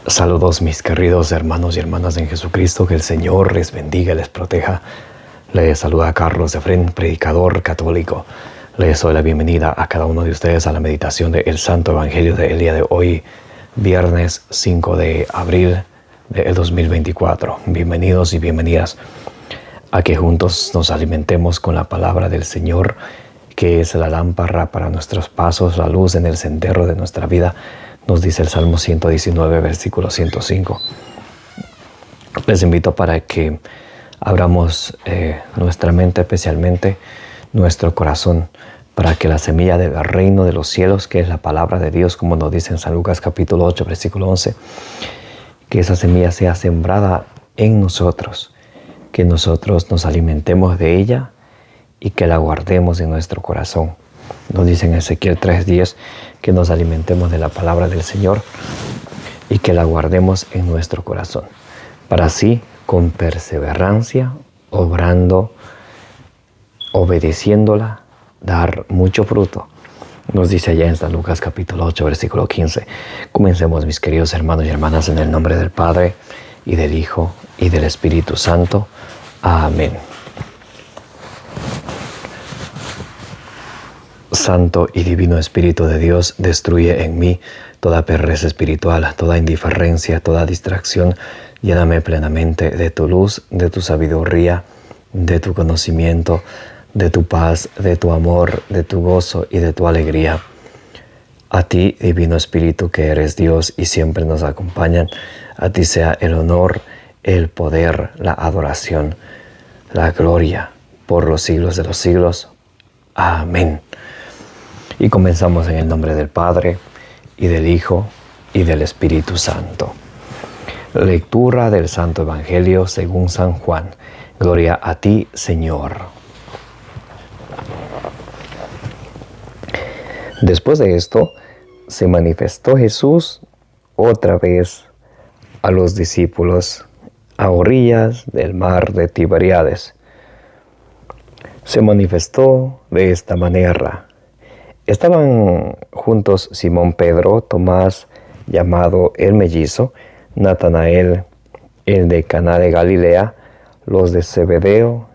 Saludos mis queridos hermanos y hermanas en Jesucristo, que el Señor les bendiga y les proteja. Les saluda Carlos Efrén, predicador católico. Les doy la bienvenida a cada uno de ustedes a la meditación del Santo Evangelio del día de hoy, viernes 5 de abril del 2024. Bienvenidos y bienvenidas a que juntos nos alimentemos con la palabra del Señor, que es la lámpara para nuestros pasos, la luz en el sendero de nuestra vida. Nos dice el Salmo 119, versículo 105. Les invito para que abramos nuestra mente, especialmente nuestro corazón, para que la semilla del reino de los cielos, que es la palabra de Dios, como nos dice en San Lucas capítulo 8, versículo 11, que esa semilla sea sembrada en nosotros, que nosotros nos alimentemos de ella y que la guardemos en nuestro corazón. Nos dice en Ezequiel 3:10 que nos alimentemos de la palabra del Señor y que la guardemos en nuestro corazón, para así, con perseverancia, obrando, obedeciéndola, dar mucho fruto. Nos dice allá en San Lucas capítulo 8, versículo 15. Comencemos, mis queridos hermanos y hermanas, en el nombre del Padre, y del Hijo, y del Espíritu Santo. Amén. Santo y divino Espíritu de Dios, destruye en mí toda pereza espiritual, toda indiferencia, toda distracción. Lléname plenamente de tu luz, de tu sabiduría, de tu conocimiento, de tu paz, de tu amor, de tu gozo y de tu alegría. A ti, divino Espíritu, que eres Dios y siempre nos acompañan, a ti sea el honor, el poder, la adoración, la gloria por los siglos de los siglos. Amén. Y comenzamos en el nombre del Padre, y del Hijo, y del Espíritu Santo. Lectura del Santo Evangelio según San Juan. Gloria a ti, Señor. Después de esto, se manifestó Jesús otra vez a los discípulos a orillas del mar de Tiberíades. Se manifestó de esta manera. Estaban juntos Simón Pedro, Tomás, llamado el mellizo, Natanael, el de Caná de Galilea, los de Zebedeo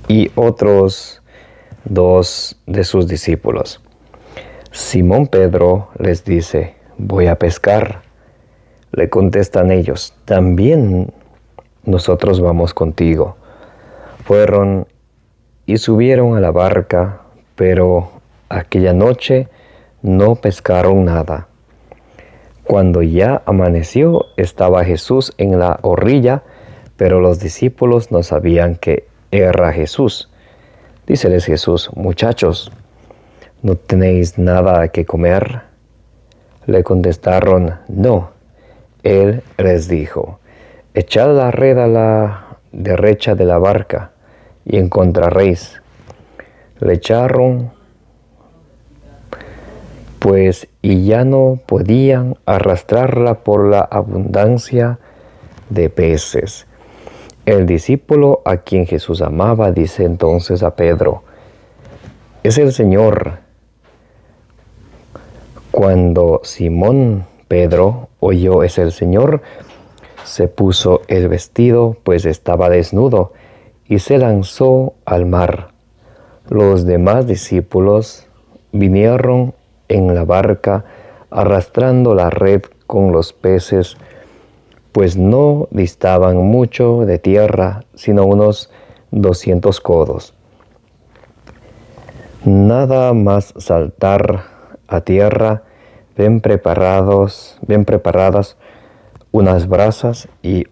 y otros dos de sus discípulos. Simón Pedro les dice: voy a pescar. Le contestan ellos: también nosotros vamos contigo. Fueron y subieron a la barca, pero aquella noche no pescaron nada. Cuando ya amaneció, estaba Jesús en la orilla, pero los discípulos no sabían que era Jesús. Díceles Jesús: muchachos, ¿no tenéis nada que comer? Le contestaron: no. Él les dijo: echad la red a la derecha de la barca y encontraréis. Le echaron, pues, y ya no podían arrastrarla por la abundancia de peces. El discípulo a quien Jesús amaba dice entonces a Pedro: es el Señor. Cuando Simón Pedro oyó es el Señor, se puso el vestido, pues estaba desnudo, y se lanzó al mar. Los demás discípulos vinieron en la barca arrastrando la red con los peces, pues no distaban mucho de tierra, sino unos 200 codos. Nada más saltar a tierra, ven preparadas unas brasas y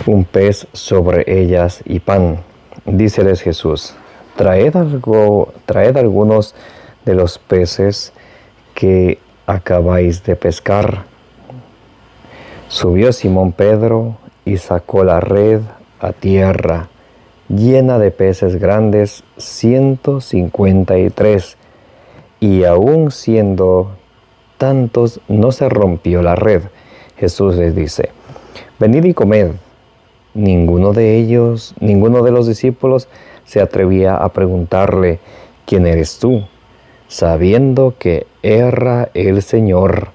un pez sobre ellas y pan. Díceles Jesús: traed algunos de los peces que acabáis de pescar. Subió Simón Pedro y sacó la red a tierra, llena de peces grandes, 153, y aun siendo tantos, no se rompió la red. Jesús les dice: venid y comed. Ninguno de los discípulos se atrevía a preguntarle: ¿quién eres tú?, sabiendo que erra el Señor.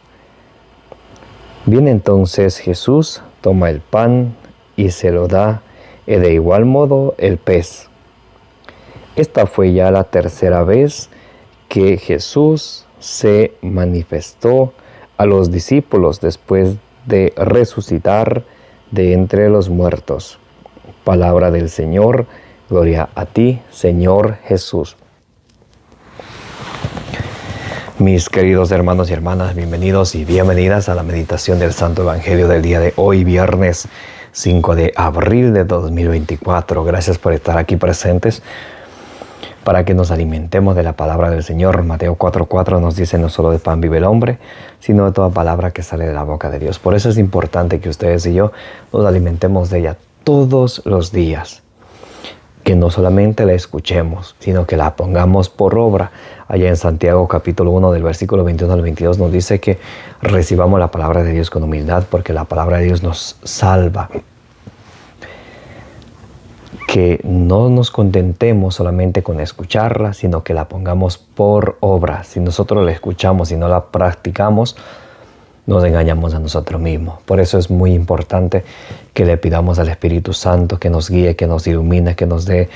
Viene entonces Jesús, toma el pan y se lo da, y de igual modo el pez. Esta fue ya la tercera vez que Jesús se manifestó a los discípulos después de resucitar de entre los muertos. Palabra del Señor, gloria a ti, Señor Jesús. Mis queridos hermanos y hermanas, bienvenidos y bienvenidas a la meditación del Santo Evangelio del día de hoy, viernes 5 de abril de 2024. Gracias por estar aquí presentes para que nos alimentemos de la palabra del Señor. Mateo 4:4 nos dice: no solo de pan vive el hombre, sino de toda palabra que sale de la boca de Dios. Por eso es importante que ustedes y yo nos alimentemos de ella todos los días. Que no solamente la escuchemos, sino que la pongamos por obra. Allá en Santiago capítulo 1 del versículo 21 al 22 nos dice que recibamos la palabra de Dios con humildad, porque la palabra de Dios nos salva. Que no nos contentemos solamente con escucharla, sino que la pongamos por obra. Si nosotros la escuchamos y no la practicamos, nos engañamos a nosotros mismos. Por eso es muy importante que le pidamos al Espíritu Santo que nos guíe, que nos ilumine, que nos dé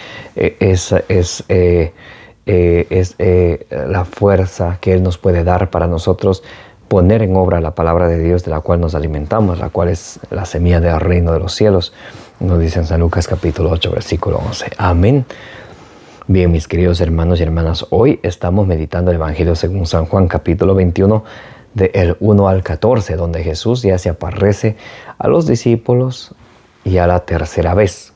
la fuerza que Él nos puede dar para nosotros poner en obra la palabra de Dios de la cual nos alimentamos, la cual es la semilla del reino de los cielos. Nos dice en San Lucas capítulo 8, versículo 11. Amén. Bien, mis queridos hermanos y hermanas, hoy estamos meditando el Evangelio según San Juan capítulo 21, del 1 al 14, donde Jesús ya se aparece a los discípulos y a la tercera vez.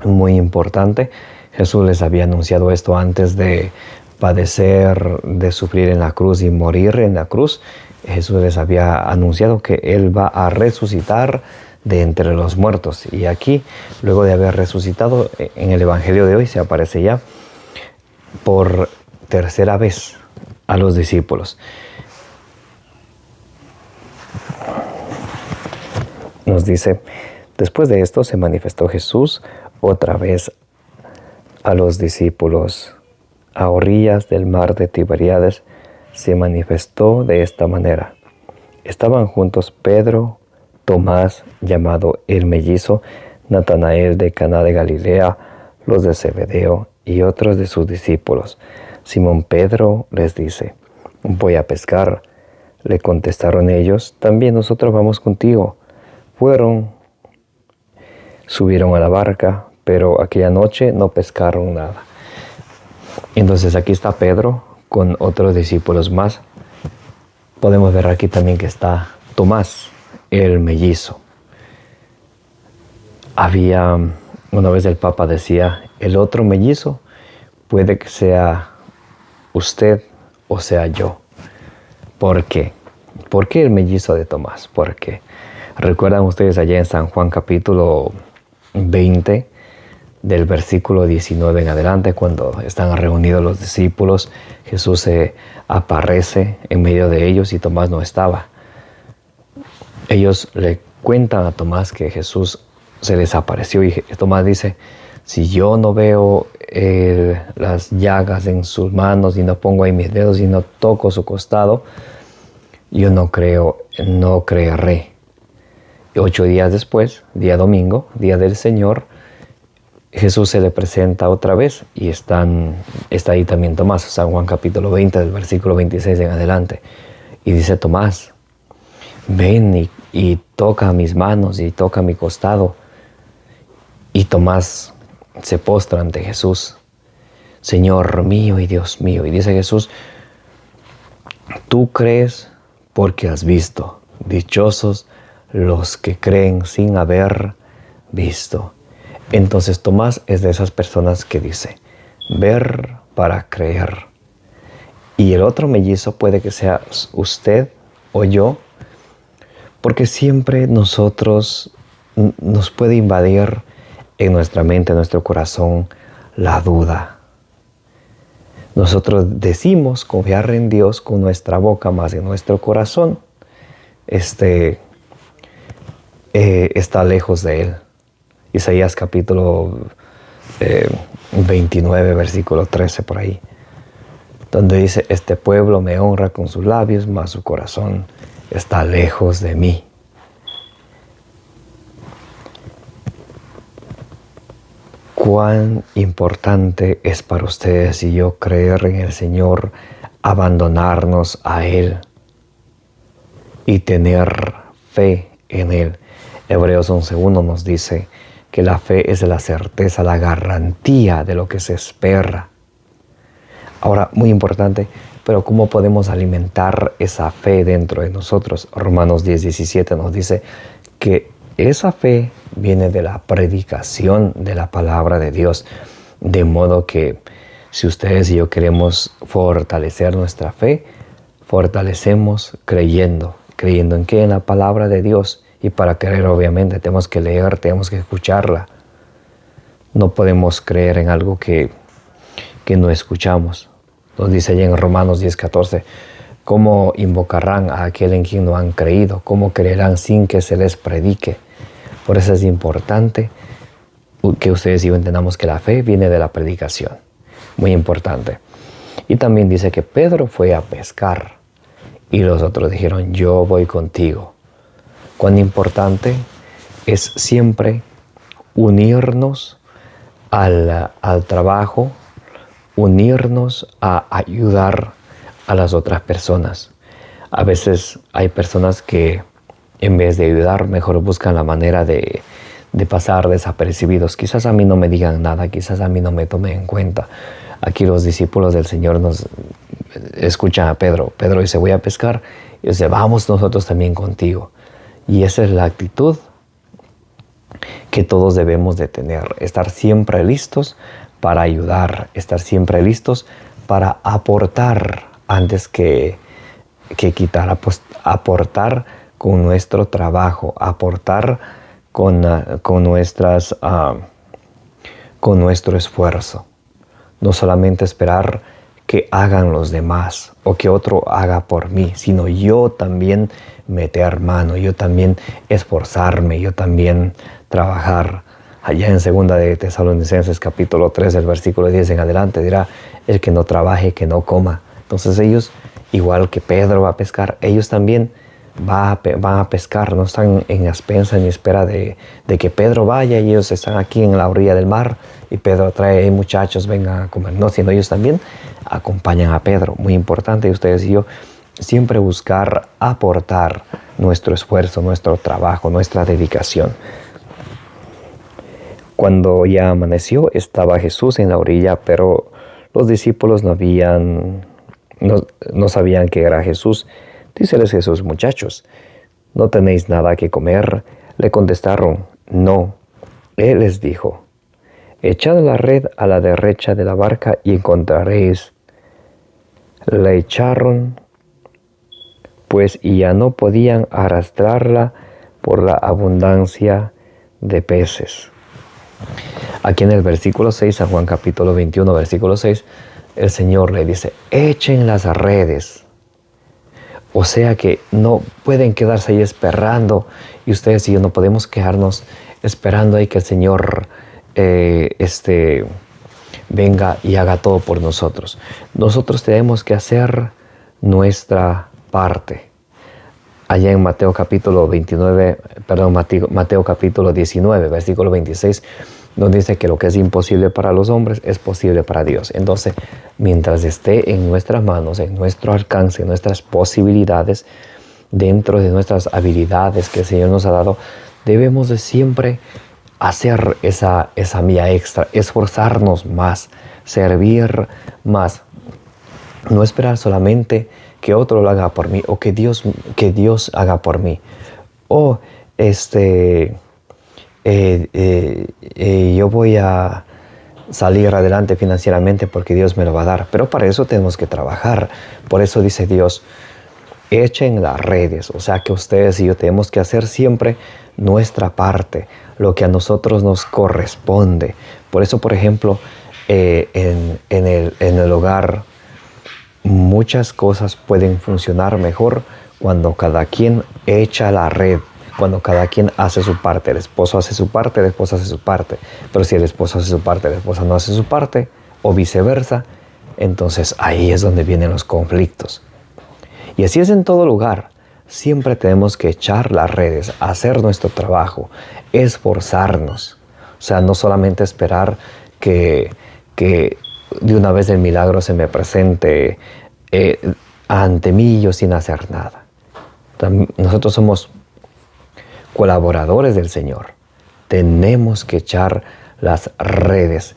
Muy importante, Jesús les había anunciado esto antes de padecer, de sufrir en la cruz y morir en la cruz. Jesús les había anunciado que Él va a resucitar de entre los muertos. Y aquí, luego de haber resucitado, en el Evangelio de hoy se aparece ya por tercera vez a los discípulos. Nos dice: después de esto se manifestó Jesús otra vez a los discípulos a orillas del mar de Tiberíades. Se manifestó de esta manera. Estaban juntos Pedro, Tomás, llamado el mellizo, Natanael de Caná de Galilea, los de Zebedeo y otros de sus discípulos. Simón Pedro les dice: voy a pescar. Le contestaron ellos: también nosotros vamos contigo. Subieron a la barca, pero aquella noche no pescaron nada. Entonces aquí está Pedro con otros discípulos más. Podemos ver aquí también que está Tomás, el mellizo. Una vez el Papa decía: el otro mellizo puede que sea usted o sea yo. ¿Por qué? ¿Por qué el mellizo de Tomás? Porque recuerdan ustedes allá en San Juan capítulo 20, del versículo 19 en adelante, cuando están reunidos los discípulos, Jesús se aparece en medio de ellos y Tomás no estaba. Ellos le cuentan a Tomás que Jesús se les apareció y Tomás dice: si yo no veo las llagas en sus manos y no pongo ahí mis dedos y no toco su costado, yo no creeré. 8 días después, día domingo, día del Señor, Jesús se le presenta otra vez y está ahí también Tomás, San Juan capítulo 20, del versículo 26 en adelante. Y dice Tomás: ven y toca mis manos y toca mi costado. Y Tomás se postra ante Jesús: Señor mío y Dios mío. Y dice Jesús: tú crees porque has visto. Dichosos los que creen sin haber visto. Entonces Tomás es de esas personas que dice: ver para creer. Y el otro mellizo puede que sea usted o yo, porque siempre nos puede invadir en nuestra mente, en nuestro corazón, la duda. Nosotros decimos confiar en Dios con nuestra boca, más en nuestro corazón está lejos de Él. Isaías capítulo 29, versículo 13, por ahí. donde dice, este pueblo me honra con sus labios, mas su corazón está lejos de mí. Cuán importante es para ustedes y yo creer en el Señor, abandonarnos a Él y tener fe en Él. Hebreos 11:1 nos dice que la fe es la certeza, la garantía de lo que se espera. Ahora, muy importante, pero ¿cómo podemos alimentar esa fe dentro de nosotros? Romanos 10:17 nos dice que esa fe viene de la predicación de la palabra de Dios. De modo que si ustedes y yo queremos fortalecer nuestra fe, fortalecemos creyendo. ¿Creyendo en qué? En la palabra de Dios. Y para creer, obviamente, tenemos que leer, tenemos que escucharla. No podemos creer en algo que no escuchamos. Nos dice allí en Romanos 10:14, ¿cómo invocarán a aquel en quien no han creído? ¿Cómo creerán sin que se les predique? Por eso es importante que ustedes y yo entendamos que la fe viene de la predicación. Muy importante. Y también dice que Pedro fue a pescar y los otros dijeron, yo voy contigo. Cuán importante es siempre unirnos al trabajo, unirnos a ayudar a las otras personas. A veces hay personas que en vez de ayudar, mejor buscan la manera de pasar desapercibidos. Quizás a mí no me digan nada, quizás a mí no me tomen en cuenta. Aquí los discípulos del Señor nos escuchan a Pedro. Pedro dice, voy a pescar. Y dice, vamos nosotros también contigo. Y esa es la actitud que todos debemos de tener. Estar siempre listos para ayudar. Estar siempre listos para aportar antes que quitar. Aportar con nuestro trabajo. Aportar con nuestro esfuerzo. No solamente esperar que hagan los demás o que otro haga por mí, sino yo también meter mano, yo también esforzarme, yo también trabajar. Allá en 2 de Tesalonicenses capítulo 3, el versículo 10 en adelante, dirá, el que no trabaje, que no coma. Entonces ellos, igual que Pedro va a pescar, ellos también van a pescar, no están en aspensa ni espera de que Pedro vaya y ellos están aquí en la orilla del mar y Pedro trae, hey, muchachos, vengan a comer. No, sino ellos también acompañan a Pedro. Muy importante, ustedes y yo, siempre buscar aportar nuestro esfuerzo, nuestro trabajo, nuestra dedicación. Cuando ya amaneció, estaba Jesús en la orilla, pero los discípulos no sabían que era Jesús. Díceles Jesús, muchachos, ¿no tenéis nada que comer? Le contestaron, no. Él les dijo, echad la red a la derecha de la barca y encontraréis. La echaron, pues, y ya no podían arrastrarla por la abundancia de peces. Aquí en el versículo 6, San Juan capítulo 21, versículo 6, el Señor le dice, echen las redes. O sea que no pueden quedarse ahí esperando, y ustedes y yo no podemos quedarnos esperando ahí que el Señor venga y haga todo por nosotros. Nosotros tenemos que hacer nuestra parte. Allá en Mateo capítulo 19, versículo 26, nos dice que lo que es imposible para los hombres es posible para Dios. Entonces, mientras esté en nuestras manos, en nuestro alcance, en nuestras posibilidades, dentro de nuestras habilidades que el Señor nos ha dado, debemos de siempre hacer esa milla extra, esforzarnos más, servir más. No esperar solamente que otro lo haga por mí o que Dios haga por mí. O yo voy a salir adelante financieramente porque Dios me lo va a dar. Pero para eso tenemos que trabajar. Por eso dice Dios, echen las redes. O sea que ustedes y yo tenemos que hacer siempre nuestra parte, lo que a nosotros nos corresponde. Por eso, por ejemplo, en el hogar, muchas cosas pueden funcionar mejor cuando cada quien echa la red, cuando cada quien hace su parte. El esposo hace su parte, la esposa hace su parte. Pero si el esposo hace su parte, la esposa no hace su parte, o viceversa, entonces ahí es donde vienen los conflictos. Y así es en todo lugar. Siempre tenemos que echar las redes, hacer nuestro trabajo, esforzarnos. O sea, no solamente esperar que de una vez el milagro se me presente ante mí yo sin hacer nada. Nosotros somos colaboradores del Señor. Tenemos que echar las redes.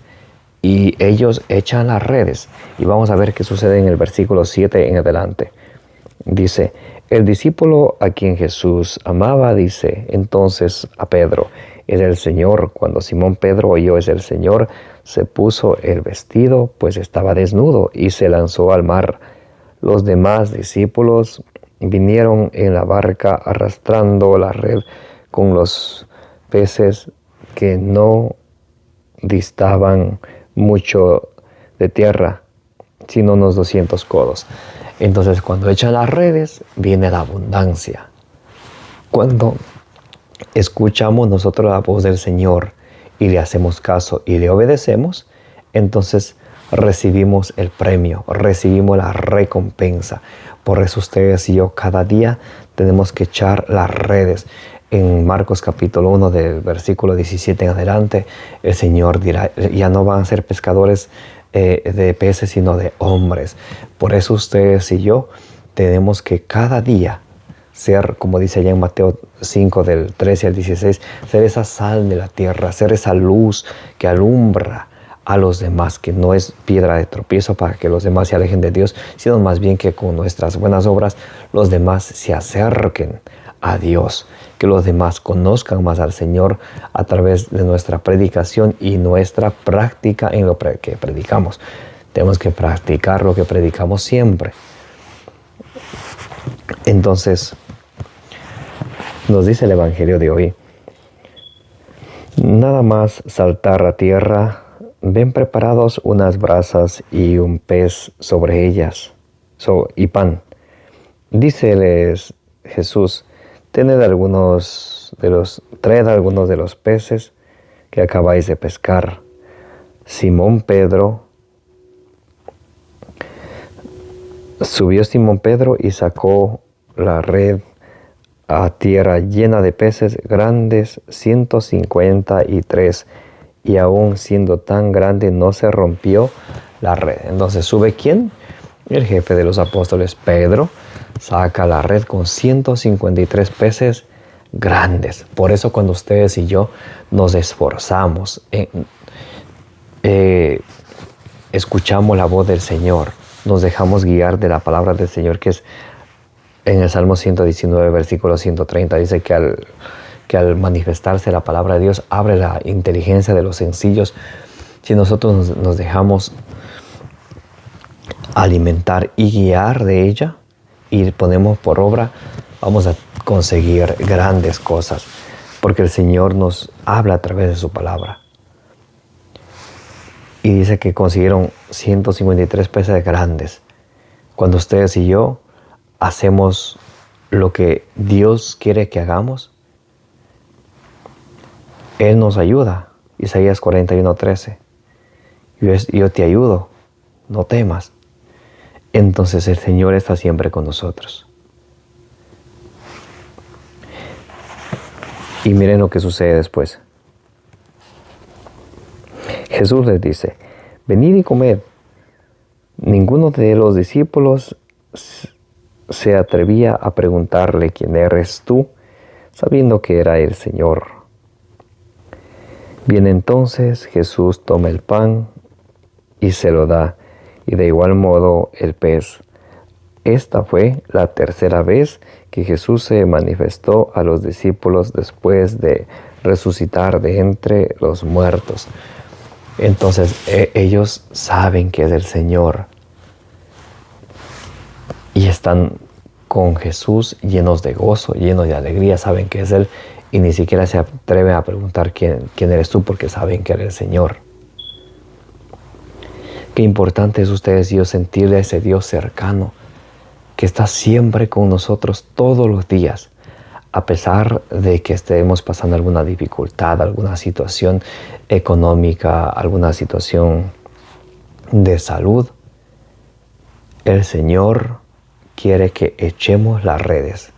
Y ellos echan las redes. Y vamos a ver qué sucede en el versículo 7 en adelante. Dice, el discípulo a quien Jesús amaba dice entonces a Pedro, es el Señor. Cuando Simón Pedro oyó es el Señor, se puso el vestido, pues estaba desnudo, y se lanzó al mar. Los demás discípulos vinieron en la barca arrastrando la red con los peces que no distaban mucho de tierra, sino unos 200 codos. Entonces, cuando echan las redes, viene la abundancia. Cuando escuchamos nosotros la voz del Señor y le hacemos caso y le obedecemos, entonces recibimos el premio, recibimos la recompensa. Por eso ustedes y yo cada día tenemos que echar las redes. En Marcos capítulo 1 del versículo 17 en adelante, el Señor dirá, ya no van a ser pescadores de peces, sino de hombres. Por eso ustedes y yo tenemos que cada día ser, como dice allá en Mateo 5 del 13 al 16, ser esa sal de la tierra, ser esa luz que alumbra a los demás, que no es piedra de tropiezo para que los demás se alejen de Dios, sino más bien que con nuestras buenas obras los demás se acerquen a Dios, que los demás conozcan más al Señor a través de nuestra predicación y nuestra práctica en lo que predicamos. Tenemos que practicar lo que predicamos siempre. Entonces, nos dice el Evangelio de hoy, nada más saltar a tierra, ven preparados unas brasas y un pez sobre ellas, y pan. Díceles Jesús, traed algunos de los peces que acabáis de pescar. Subió Simón Pedro y sacó la red a tierra llena de peces grandes, 153, y aún siendo tan grande no se rompió la red. Entonces sube ¿quién? El jefe de los apóstoles, Pedro, saca la red con 153 peces grandes. Por eso cuando ustedes y yo nos esforzamos, escuchamos la voz del Señor, nos dejamos guiar de la palabra del Señor, que es en el Salmo 119, versículo 130, dice que al manifestarse la palabra de Dios, abre la inteligencia de los sencillos. Si nosotros nos dejamos alimentar y guiar de ella y ponemos por obra, vamos a conseguir grandes cosas, porque el Señor nos habla a través de su palabra. Y dice que consiguieron 153 peces grandes. Cuando ustedes y yo hacemos lo que Dios quiere que hagamos, Él nos ayuda. Isaías 41:13. Yo te ayudo, no temas. Entonces el Señor está siempre con nosotros. Y miren lo que sucede después. Jesús les dice, venid y comed. Ninguno de los discípulos se atrevía a preguntarle quién eres tú, sabiendo que era el Señor. Bien, entonces Jesús toma el pan y se lo da, y de igual modo el pez. Esta fue la tercera vez que Jesús se manifestó a los discípulos después de resucitar de entre los muertos. Entonces ellos saben que es el Señor y están con Jesús llenos de gozo, llenos de alegría, saben que es Él y ni siquiera se atreven a preguntar quién eres tú, porque saben que eres el Señor. Qué importante es ustedes y yo sentirle a ese Dios cercano que está siempre con nosotros todos los días, a pesar de que estemos pasando alguna dificultad, alguna situación económica, alguna situación de salud. El Señor quiere que echemos las redes,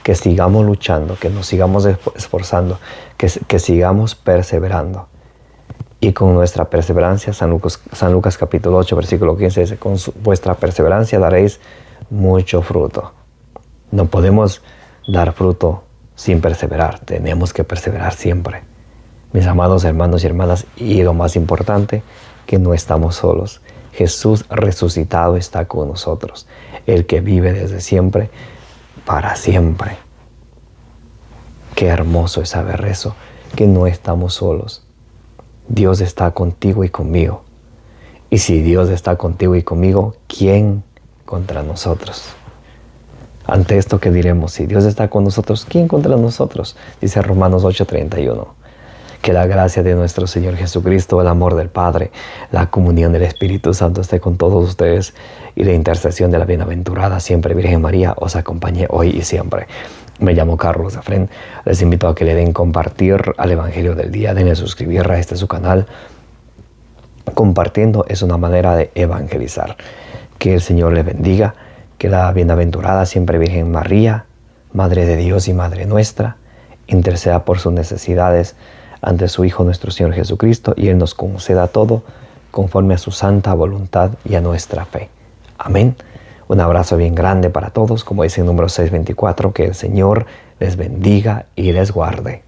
que sigamos luchando, que nos sigamos esforzando, que sigamos perseverando. Y con nuestra perseverancia, San Lucas capítulo 8, versículo 15 dice, con vuestra perseverancia daréis mucho fruto. No podemos dar fruto sin perseverar, tenemos que perseverar siempre. Mis amados hermanos y hermanas, y lo más importante, que no estamos solos. Jesús resucitado está con nosotros, el que vive desde siempre, para siempre. Qué hermoso es saber eso, que no estamos solos. Dios está contigo y conmigo. Y si Dios está contigo y conmigo, ¿quién contra nosotros? Ante esto, ¿qué diremos? Si Dios está con nosotros, ¿quién contra nosotros? Dice Romanos 8:31. Que la gracia de nuestro Señor Jesucristo, el amor del Padre, la comunión del Espíritu Santo esté con todos ustedes y la intercesión de la bienaventurada siempre Virgen María os acompañe hoy y siempre. Me llamo Carlos Efrén. Les invito a que le den compartir al Evangelio del día, denle suscribir a su canal. Compartiendo es una manera de evangelizar. Que el Señor les bendiga, que la bienaventurada siempre Virgen María, Madre de Dios y Madre nuestra, interceda por sus necesidades ante su Hijo nuestro Señor Jesucristo, y Él nos conceda todo conforme a su santa voluntad y a nuestra fe. Amén. Un abrazo bien grande para todos, como dice en número 624, que el Señor les bendiga y les guarde.